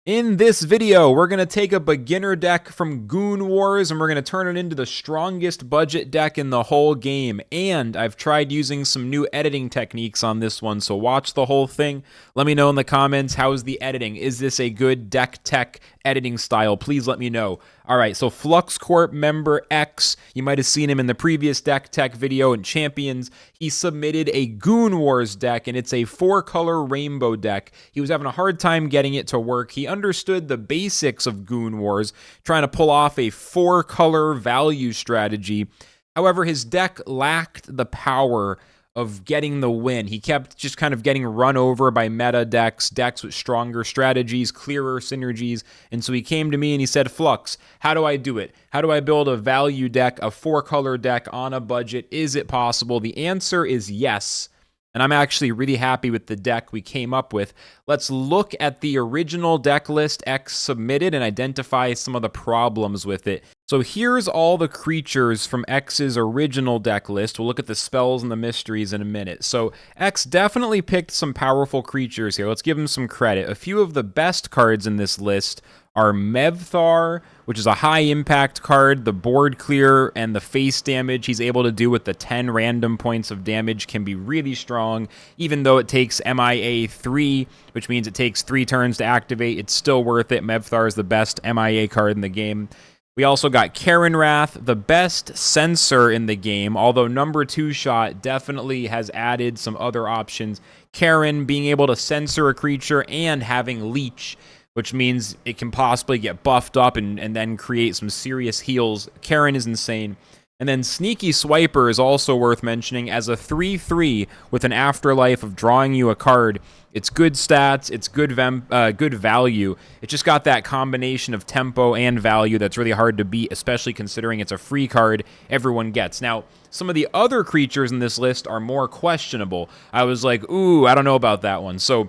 In this video, we're going to take a beginner deck from Goon Wars and we're going to turn it into the strongest budget deck in the whole game. And I've tried using some new editing techniques on this one, so watch the whole thing. Let me know in the comments, how's the editing? Is this a good deck tech editing style? Please let me know. All right, so FluxCorp member X, you might have seen him in the previous deck tech video in Champions. He submitted a Goon Wars deck, and it's a 4-color rainbow deck. He was having a hard time getting it to work. He understood the basics of Goon Wars, trying to pull off a 4-color value strategy. However, his deck lacked the power of getting the win. He kept just kind of getting run over by meta decks with stronger strategies, clearer synergies, and so he came to me and he said, Flux, how do I do it? How do I build a value deck, a 4-color deck on a budget? Is it possible? The answer is yes. And I'm actually really happy with the deck we came up with. Let's look at the original deck list X submitted and identify some of the problems with it. So here's all the creatures from X's original deck list. We'll look at the spells and the mysteries in a minute. So X definitely picked some powerful creatures here. Let's give him some credit. A few of the best cards in this list are Mevthar, which is a high impact card. The board clear and the face damage he's able to do with the 10 random points of damage can be really strong. Even though it takes MIA 3, which means it takes 3 turns to activate, it's still worth it. Mevthar is the best MIA card in the game. We also got Karen Wrath, the best sensor in the game, although number 2 shot definitely has added some other options. Karen being able to censor a creature and having leech, which means it can possibly get buffed up and then create some serious heals. Karen is insane. And then Sneaky Swiper is also worth mentioning as a 3/3 with an afterlife of drawing you a card. It's good stats, it's good value. It just got that combination of tempo and value that's really hard to beat, especially considering it's a free card everyone gets. Now, some of the other creatures in this list are more questionable. I was like, ooh, I don't know about that one. So,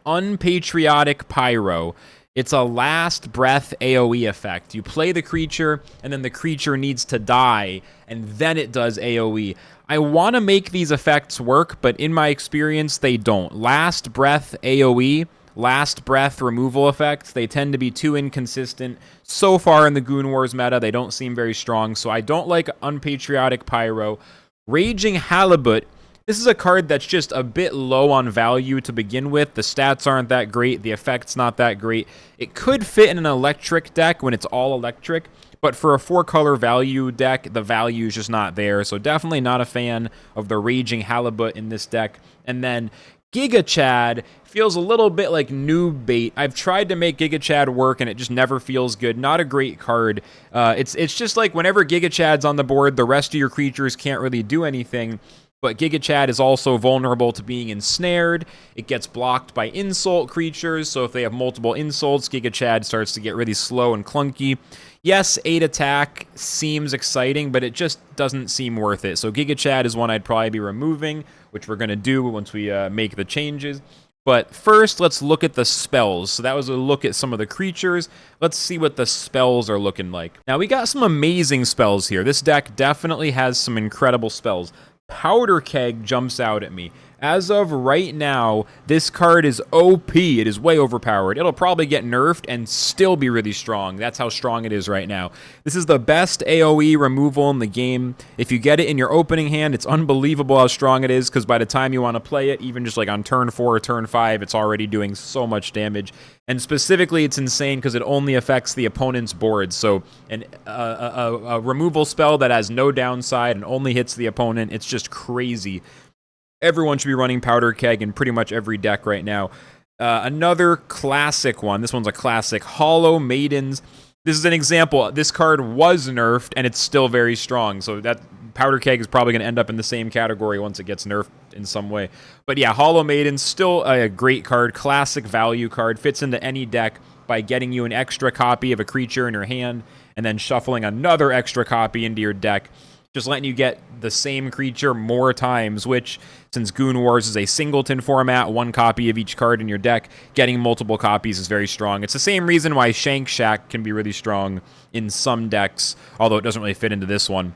Unpatriotic Pyro. It's a last breath AoE effect. You play the creature, and then the creature needs to die, and then it does AoE. I want to make these effects work, but in my experience, they don't. Last breath AoE, last breath removal effects, they tend to be too inconsistent. So far in the Goon Wars meta, they don't seem very strong, so I don't like Unpatriotic Pyro. Raging Halibut. This is a card that's just a bit low on value to begin with. The stats aren't that great. The effect's not that great. It could fit in an electric deck when it's all electric, but for a 4-color value deck, the value is just not there. So definitely not a fan of the Raging Halibut in this deck. And then Giga Chad feels a little bit like noob bait. I've tried to make Giga Chad work and it just never feels good. Not a great card. It's just like whenever Giga Chad's on the board, the rest of your creatures can't really do anything. But Giga Chad is also vulnerable to being ensnared. It gets blocked by insult creatures, so if they have multiple insults, Giga Chad starts to get really slow and clunky. Yes, 8 attack seems exciting, but it just doesn't seem worth it. So Giga Chad is one I'd probably be removing, which we're going to do once we make the changes. But first, let's look at the spells. So that was a look at some of the creatures. Let's see what the spells are looking like. Now, we got some amazing spells here. This deck definitely has some incredible spells. Powder Keg jumps out at me. As of right now, this card is OP. It is way overpowered. It'll probably get nerfed and still be really strong. That's how strong it is right now. This is the best AoE removal in the game. If you get it in your opening hand, it's unbelievable how strong it is, because by the time you want to play it, even just like on turn 4 or turn 5, it's already doing so much damage. And specifically, it's insane because it only affects the opponent's board. So a removal spell that has no downside and only hits the opponent, it's just crazy. Everyone should be running Powder Keg in pretty much every deck right now. Another classic one. This one's a classic. Hollow Maidens. This is an example. This card was nerfed, and it's still very strong. So that Powder Keg is probably going to end up in the same category once it gets nerfed in some way. But yeah, Hollow Maidens, still a great card. Classic value card. Fits into any deck by getting you an extra copy of a creature in your hand, and then shuffling another extra copy into your deck. Just letting you get the same creature more times, which, since Goon Wars is a singleton format, 1 copy of each card in your deck, getting multiple copies is very strong. It's the same reason why Shank Shack can be really strong in some decks, although it doesn't really fit into this one.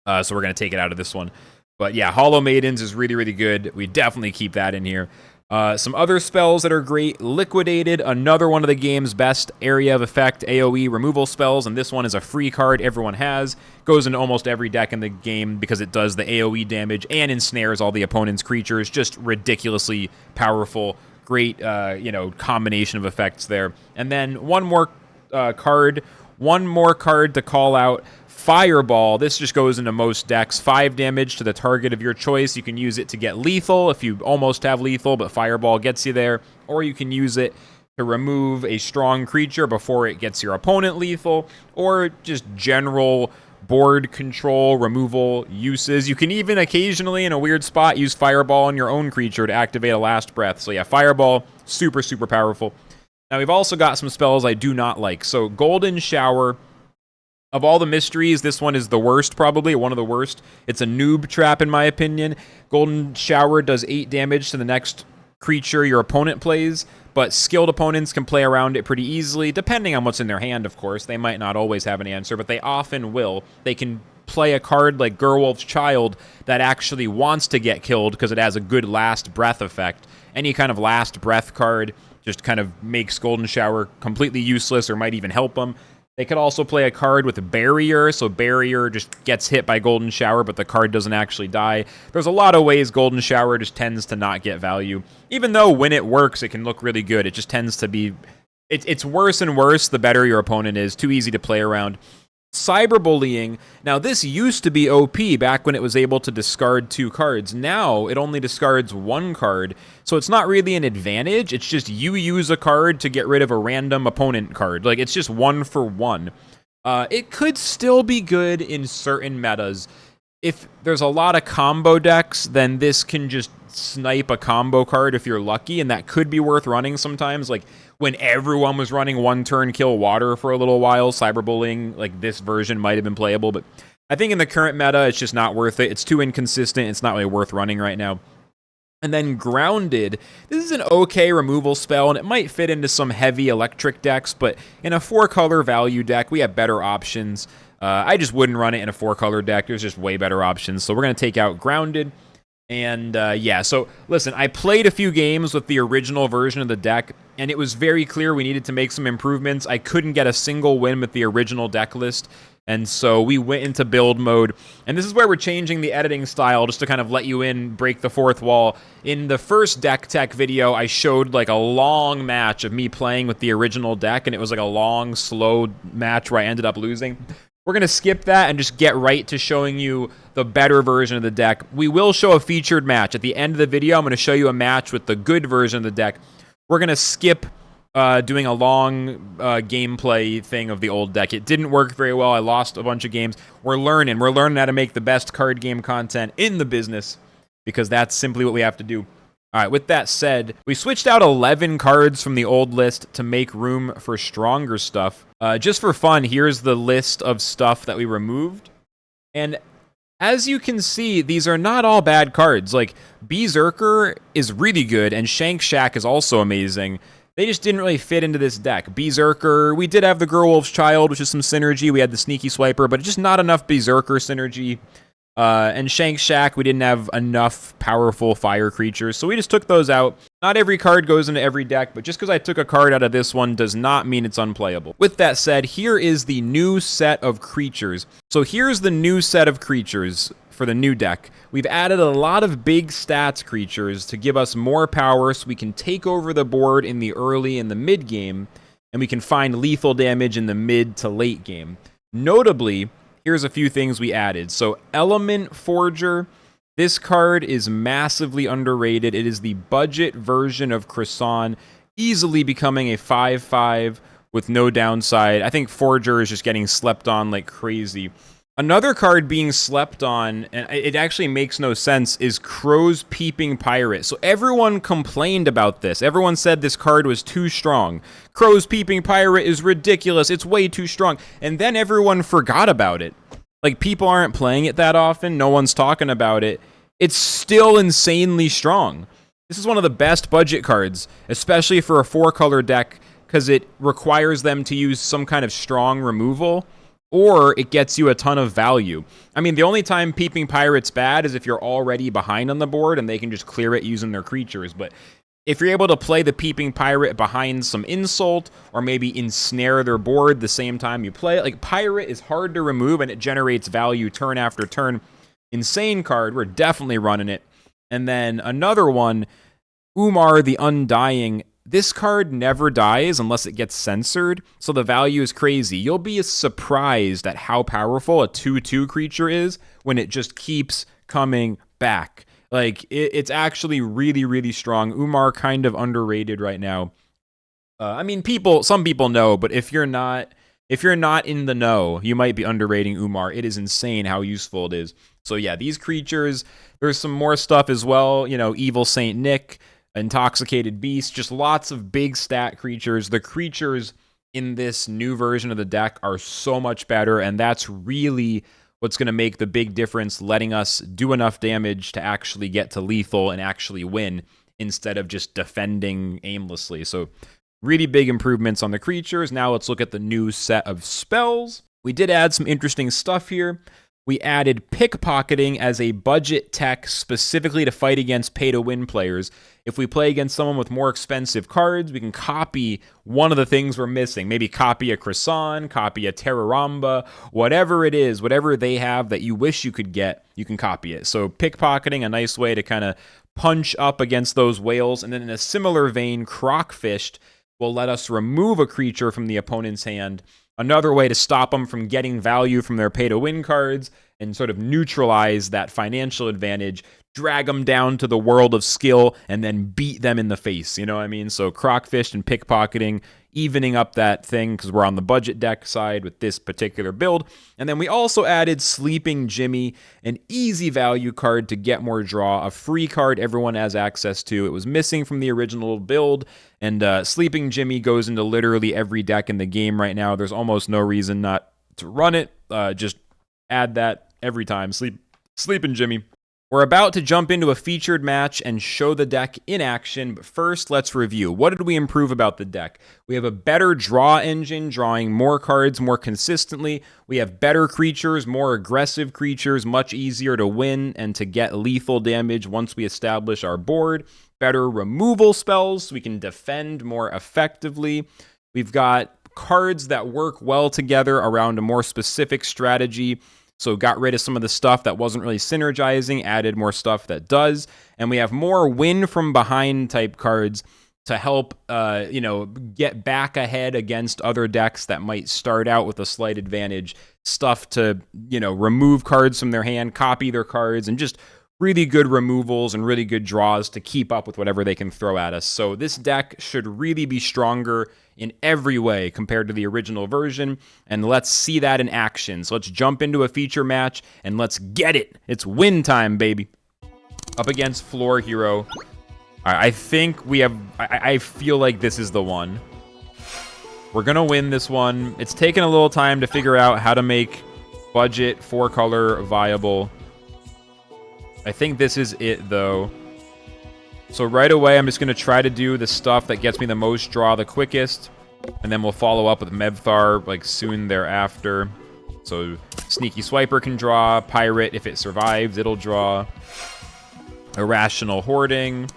So we're going to take it out of this one. But yeah, Hollow Maidens is really, really good. We definitely keep that in here. Some other spells that are great. Liquidated, another one of the game's best area of effect AoE removal spells, and this one is a free card everyone has. Goes into almost every deck in the game because it does the AoE damage and ensnares all the opponent's creatures. Just ridiculously powerful. Great, combination of effects there. And then one more card to call out. Fireball. This just goes into most decks. 5 damage to the target of your choice. You can use it to get lethal if you almost have lethal, but Fireball gets you there. Or you can use it to remove a strong creature before it gets your opponent lethal. Or just general board control removal uses. You can even occasionally, in a weird spot, use Fireball on your own creature to activate a last breath. So yeah, Fireball, super, super powerful. Now we've also got some spells I do not like. So Golden Shower. Of all the mysteries, this one is the worst, probably, one of the worst. It's a noob trap, in my opinion. Golden Shower does 8 damage to the next creature your opponent plays, but skilled opponents can play around it pretty easily, depending on what's in their hand, of course. They might not always have an answer, but they often will. They can play a card like Gerwolf's Child that actually wants to get killed because it has a good last breath effect. Any kind of last breath card just kind of makes Golden Shower completely useless or might even help them. They could also play a card with a Barrier, so Barrier just gets hit by Golden Shower, but the card doesn't actually die. There's a lot of ways Golden Shower just tends to not get value. Even though when it works, it can look really good. It just tends to be... It's worse and worse the better your opponent is. Too easy to play around. Cyberbullying. Now, this used to be OP back when it was able to discard 2 cards. Now, it only discards 1 card, so it's not really an advantage. It's just you use a card to get rid of a random opponent card. Like, it's just 1 for 1. It could still be good in certain metas. If there's a lot of combo decks, then this can just snipe a combo card if you're lucky, and that could be worth running sometimes. Like, when everyone was running 1-turn kill water for a little while, cyberbullying, like this version might have been playable, but I think in the current meta, it's just not worth it. It's too inconsistent. It's not really worth running right now. And then Grounded. This is an okay removal spell, and it might fit into some heavy electric decks, but in a 4-color value deck, we have better options. I just wouldn't run it in a 4-color deck. There's just way better options. So we're going to take out Grounded. And yeah, so listen, I played a few games with the original version of the deck, and it was very clear we needed to make some improvements. I couldn't get a single win with the original deck list, and so we went into build mode. And this is where we're changing the editing style just to kind of let you in, break the fourth wall. In the first deck tech video, I showed like a long match of me playing with the original deck, and it was like a long, slow match where I ended up losing. We're going to skip that and just get right to showing you the better version of the deck. We will show a featured match. At the end of the video, I'm going to show you a match with the good version of the deck. We're going to skip doing a long gameplay thing of the old deck. It didn't work very well. I lost a bunch of games. We're learning. We're learning how to make the best card game content in the business because that's simply what we have to do. All right, with that said, we switched out 11 cards from the old list to make room for stronger stuff. Just for fun, here's the list of stuff that we removed. And as you can see, these are not all bad cards. Like, Berserker is really good, and Shank Shack is also amazing. They just didn't really fit into this deck. Berserker, we did have the Gerwolf's Child, which is some synergy. We had the Sneaky Swiper, but just not enough Berserker synergy. And Shank Shack, we didn't have enough powerful fire creatures, so we just took those out. Not every card goes into every deck, but just because I took a card out of this one does not mean it's unplayable. With that said, here is the new set of creatures. So here's the new set of creatures for the new deck. We've added a lot of big stats creatures to give us more power so we can take over the board in the early and the mid game, and we can find lethal damage in the mid to late game. Notably, here's a few things we added. So Element Forger, this card is massively underrated. It is the budget version of Croissant, easily becoming a 5/5 with no downside. I think Forger is just getting slept on like crazy. Another card being slept on, and it actually makes no sense, is Crow's Peeping Pirate. So everyone complained about this. Everyone said this card was too strong. Crow's Peeping Pirate is ridiculous. It's way too strong. And then everyone forgot about it. Like, people aren't playing it that often. No one's talking about it. It's still insanely strong. This is one of the best budget cards, especially for a 4-color deck, because it requires them to use some kind of strong removal, or it gets you a ton of value. I mean, the only time Peeping Pirate's bad is if you're already behind on the board and they can just clear it using their creatures, but If you're able to play the Peeping Pirate behind some insult, or maybe ensnare their board the same time you play it, like, Pirate is hard to remove, and it generates value turn after turn. Insane card, we're definitely running it. And then another one, Umar the Undying. This card never dies unless it gets censored, so the value is crazy. You'll be surprised at how powerful a 2/2 creature is when it just keeps coming back. Like, it's actually really, really strong. Umar kind of underrated right now. I mean, some people know, but if you're not in the know, you might be underrating Umar. It is insane how useful it is. So yeah, these creatures, there's some more stuff as well. You know, Evil Saint Nick, Intoxicated Beast, just lots of big stat creatures. The creatures in this new version of the deck are so much better, and that's really what's going to make the big difference, letting us do enough damage to actually get to lethal and actually win instead of just defending aimlessly. So really big improvements on the creatures. Now let's look at the new set of spells. We did add some interesting stuff here. We added pickpocketing as a budget tech specifically to fight against pay-to-win players. If we play against someone with more expensive cards, we can copy one of the things we're missing. Maybe copy a Croissant, copy a Terroramba, whatever it is, whatever they have that you wish you could get, you can copy it. So pickpocketing, a nice way to kind of punch up against those whales. And then in a similar vein, Crockfished will let us remove a creature from the opponent's hand. Another way to stop them from getting value from their pay-to-win cards and sort of neutralize that financial advantage, drag them down to the world of skill, and then beat them in the face, you know what I mean? So Crockfish and pickpocketing, evening up that thing because we're on the budget deck side with this particular build. And then we also added Sleeping Jimmy, an easy value card to get more draw, a free card everyone has access to. It was missing from the original build, and Sleeping Jimmy goes into literally every deck in the game right now. There's almost no reason not to run it. Just add that every time. Sleeping Jimmy. We're about to jump into a featured match and show the deck in action, but first, let's review. What did we improve about the deck? We have a better draw engine, drawing more cards more consistently. We have better creatures, more aggressive creatures, much easier to win and to get lethal damage once we establish our board. Better removal spells, so we can defend more effectively. We've got cards that work well together around a more specific strategy. So got rid of some of the stuff that wasn't really synergizing, added more stuff that does. And we have more win from behind type cards to help, get back ahead against other decks that might start out with a slight advantage. Stuff to, remove cards from their hand, copy their cards, and just really good removals and really good draws to keep up with whatever they can throw at us. So this deck should really be stronger in every way compared to the original version, and let's see that in action. So let's jump into a feature match, and let's get it. It's win time, baby. Up against Floor Hero. I think we have... I feel like this is the one. We're going to win this one. It's taken a little time to figure out how to make budget 4-color viable. I think this is it, though. So right away, I'm just going to try to do the stuff that gets me the most draw the quickest. And then we'll follow up with Mevthar, like, soon thereafter. So Sneaky Swiper can draw. Pirate, if it survives, it'll draw. Irrational Hoarding.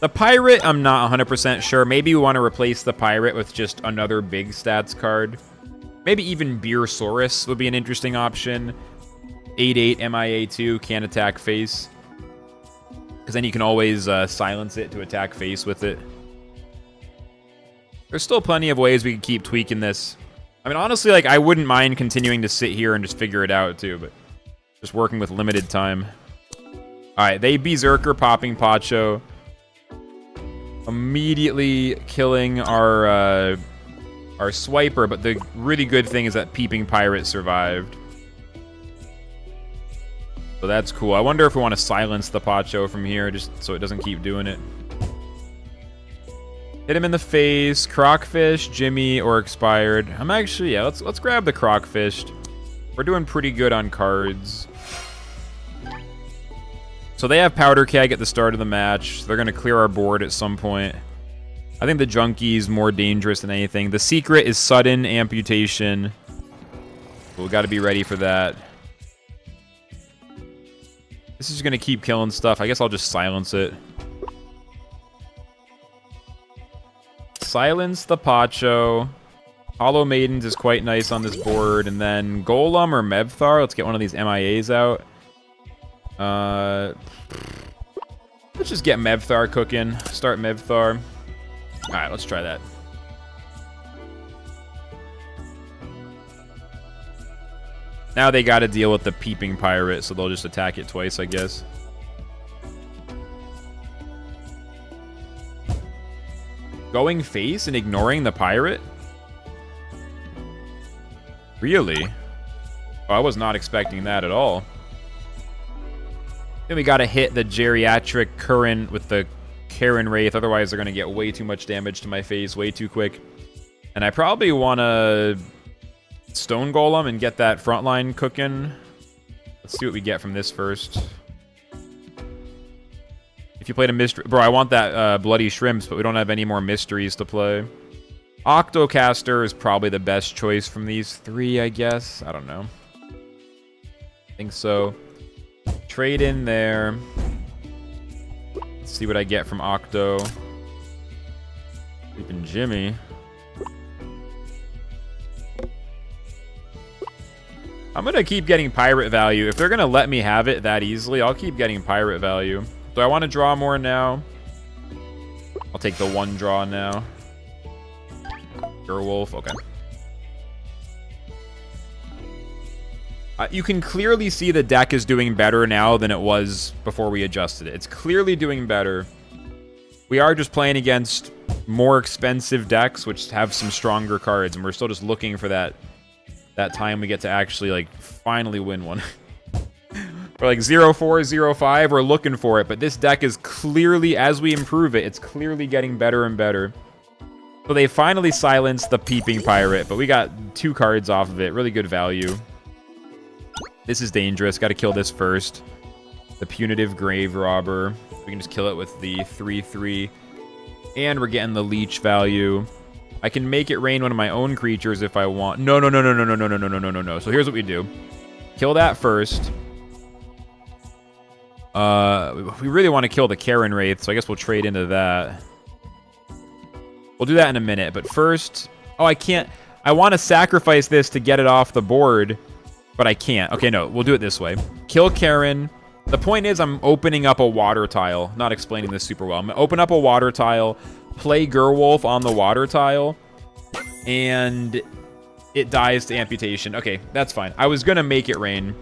The Pirate, I'm not 100% sure. Maybe we want to replace the Pirate with just another big stats card. Maybe even Beersaurus would be an interesting option. 8/8 MIA2, can't attack face. Because then you can always silence it to attack face with it. There's still plenty of ways we can keep tweaking this. I mean, honestly, like, I wouldn't mind continuing to sit here and just figure it out, too. But just working with limited time. Alright, they Berserker popping Pacho. Immediately killing our Swiper. But the really good thing is that Peeping Pirate survived. So that's cool. I wonder if we want to silence the Pacho from here, just so it doesn't keep doing it. Hit him in the face. Crockfish, Jimmy, or Expired. I'm actually, yeah, let's grab the Crockfish. We're doing pretty good on cards. So they have Powder Keg at the start of the match. They're going to clear our board at some point. I think the Junkie's more dangerous than anything. The secret is sudden amputation. We've got to be ready for that. This is going to keep killing stuff. I guess I'll just silence it. silence the Pacho. Hollow Maidens is quite nice on this board. And then Golem or Mebthar. Let's get one of these MIAs out. Let's just get Mebthar cooking. Start Mebthar. Alright, let's try that. Now they gotta deal with the Peeping Pirate, so they'll just attack it twice, I guess. Going face and ignoring the pirate? Really? Oh, I was not expecting that at all. Then we gotta hit the geriatric current with the Karen Wraith, otherwise they're gonna get way too much damage to my face way too quick. And I probably wanna Stone Golem and get that frontline cooking. Let's see what we get from this first. If you played a mystery... Bro, I want that Bloody Shrimps, but we don't have any more mysteries to play. Octocaster is probably the best choice from these three, I guess. I don't know. I think so. Trade in there. Let's see what I get from Octo. Sleeping Jimmy. I'm going to keep getting pirate value. If they're going to let me have it that easily, I'll keep getting pirate value. Do I want to draw more now? I'll take the one draw now. Gerwolf, okay. You can clearly see the deck is doing better now than it was before we adjusted it. It's clearly doing better. We are just playing against more expensive decks, which have some stronger cards, and we're still just looking for that time we get to actually, like, finally win one. We're like 0-4, 0-5, we're looking for it, but this deck is clearly, as we improve it, it's clearly getting better and better. So they finally silenced the Peeping Pirate, but we got 2 cards off of it. Really good value. This is dangerous. Got to kill this first. The Punitive Grave Robber. We can just kill it with the 3-3. And we're getting the Leech value. I can make it rain one of my own creatures if I want. No. So here's what we do. Kill that first. We really want to kill the Karen Wraith, so I guess we'll trade into that. We'll do that in a minute, but first... Oh, I can't... I want to sacrifice this to get it off the board, but I can't. Okay, no, we'll do it this way. Kill Karen. The point is I'm opening up a water tile. Not explaining this super well. I'm going to open up a water tile, play Gerwolf on the water tile, and it dies to amputation. Okay, that's fine. I was going to make it rain,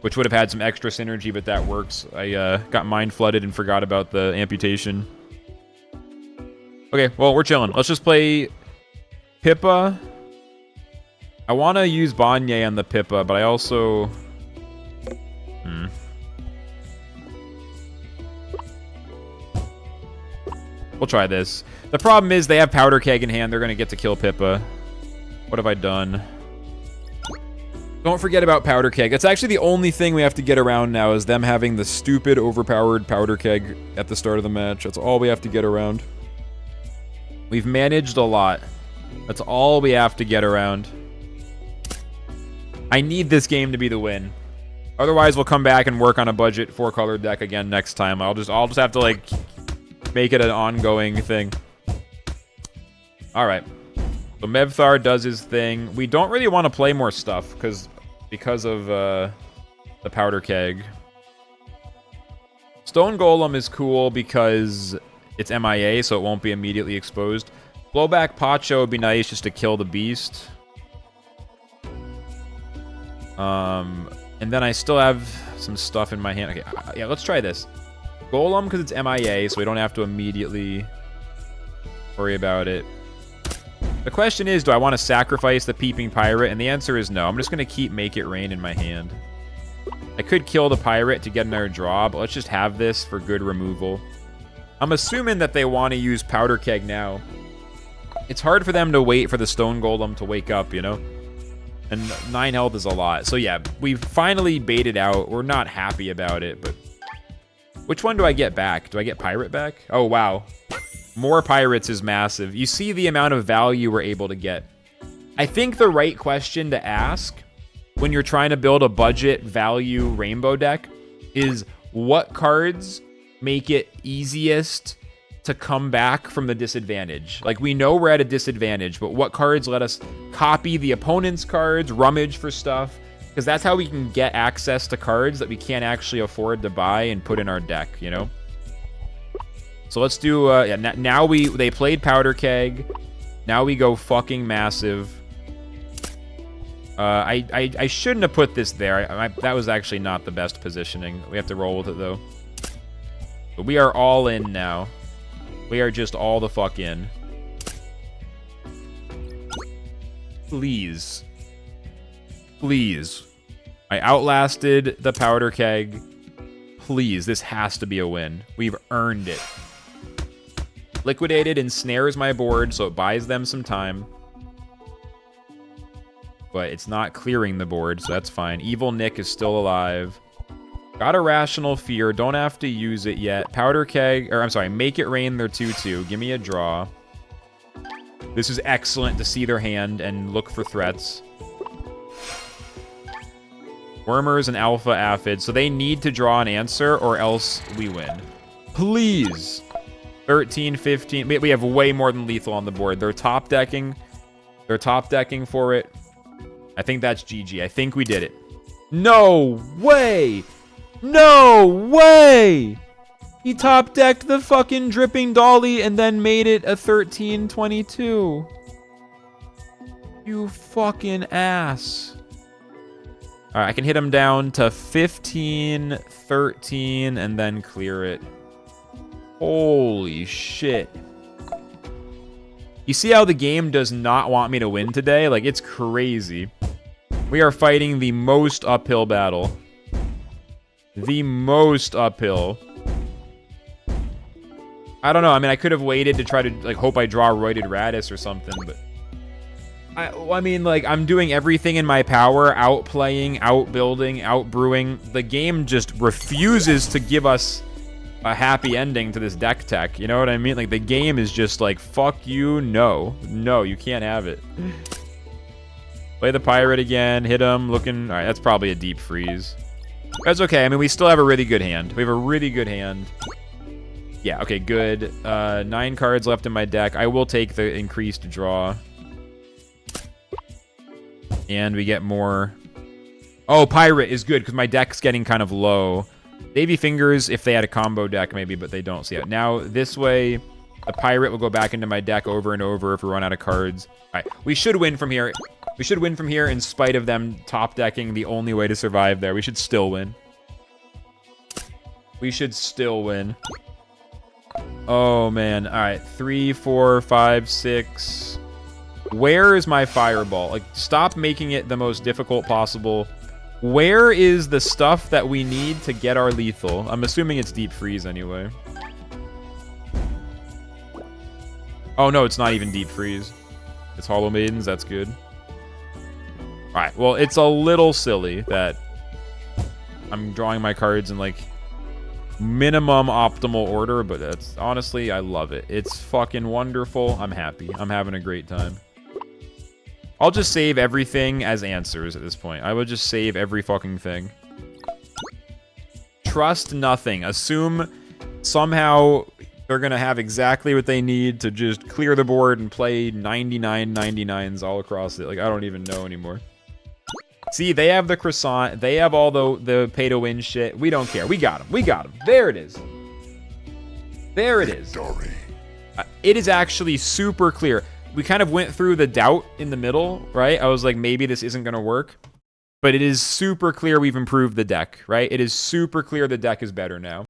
which would have had some extra synergy, but that works. I got mind flooded and forgot about the amputation. Okay, well, we're chilling. Let's just play Pippa. I want to use Banye on the Pippa, but I also... We'll try this. The problem is they have Powder Keg in hand. They're going to get to kill Pippa. What have I done? Don't forget about Powder Keg. That's actually the only thing we have to get around now is them having the stupid, overpowered Powder Keg at the start of the match. That's all we have to get around. We've managed a lot. That's all we have to get around. I need this game to be the win. Otherwise, we'll come back and work on a budget 4-color deck again next time. I'll just have to, like, make it an ongoing thing. Alright. So Mebthar does his thing. We don't really want to play more stuff because of the Powder Keg. Stone Golem is cool because it's MIA, so it won't be immediately exposed. Blowback Pacho would be nice just to kill the beast. And then I still have some stuff in my hand. Okay, yeah, let's try this. Golem because it's MIA, so we don't have to immediately worry about it. The question is, do I want to sacrifice the Peeping Pirate? And the answer is no. I'm just going to keep Make It Rain in my hand. I could kill the Pirate to get another draw, but let's just have this for good removal. I'm assuming that they want to use Powder Keg now. It's hard for them to wait for the Stone Golem to wake up, you know? And 9 health is a lot. So yeah, we finally baited out. We're not happy about it, but... Which one do I get back? Do I get Pirate back? Oh, wow. More Pirates is massive. You see the amount of value we're able to get. I think the right question to ask when you're trying to build a budget value rainbow deck is what cards make it easiest to come back from the disadvantage. Like, we know we're at a disadvantage, but what cards let us copy the opponent's cards, rummage for stuff, because that's how we can get access to cards that we can't actually afford to buy and put in our deck, you know? So let's do, yeah, now they played Powder Keg. Now we go fucking massive. I shouldn't have put this there. That was actually not the best positioning. We have to roll with it, though. But we are all in now. We are just all the fuck in. Please. Please. I outlasted the Powder Keg. Please, this has to be a win. We've earned it. Liquidated ensnares my board, so it buys them some time. But it's not clearing the board, so that's fine. Evil Nick is still alive. Got a Rational Fear. Don't have to use it yet. Powder Keg, or I'm sorry, Make It Rain their 2/2. Give me a draw. This is excellent to see their hand and look for threats. Wormers and Alpha Aphid, so they need to draw an answer or else we win. Please. 13, 15. We have way more than lethal on the board. They're top decking. They're top decking for it. I think that's GG. I think we did it. No way! No way! He top decked the fucking Dripping Dolly and then made it a 13-22. You fucking ass. Alright, I can hit him down to 15, 13, and then clear it. Holy shit. You see how the game does not want me to win today? Like, it's crazy. We are fighting the most uphill battle. The most uphill. I don't know. I mean, I could have waited to try to, like, hope I draw Roided Radis or something, but... I mean, like, I'm doing everything in my power, outplaying, outbuilding, outbrewing. The game just refuses to give us a happy ending to this deck tech. You know what I mean? Like, the game is just like, fuck you, no. No, you can't have it. Play the Pirate again, hit him, looking... Alright, that's probably a deep freeze. That's okay. I mean, we still have a really good hand. We have a really good hand. Yeah, okay, good. 9 cards left in my deck. I will take the increased draw. And we get more... Oh, Pirate is good, because my deck's getting kind of low. Baby Fingers, if they had a combo deck, maybe, but they don't. See it. Now, this way, the Pirate will go back into my deck over and over if we run out of cards. All right, we should win from here. We should win from here in spite of them top decking the only way to survive there. We should still win. We should still win. Oh, man. All right, 3, 4, 5, 6... Where is my Fireball? Like, stop making it the most difficult possible. Where is the stuff that we need to get our lethal? I'm assuming it's Deep Freeze anyway. Oh, no, it's not even Deep Freeze. It's Hollow Maidens. That's good. Alright, well, it's a little silly that I'm drawing my cards in, like, minimum optimal order, but that's honestly, I love it. It's fucking wonderful. I'm happy. I'm having a great time. I'll just save everything as answers at this point. I will just save every fucking thing. Trust nothing. Assume somehow they're going to have exactly what they need to just clear the board and play 99 99s all across it. Like, I don't even know anymore. See, they have the croissant. They have all the pay-to-win shit. We don't care. We got them. We got them. There it is. There it is. It is actually super clear. We kind of went through the doubt in the middle, right? I was like, maybe this isn't going to work. But it is super clear we've improved the deck, right? It is super clear the deck is better now.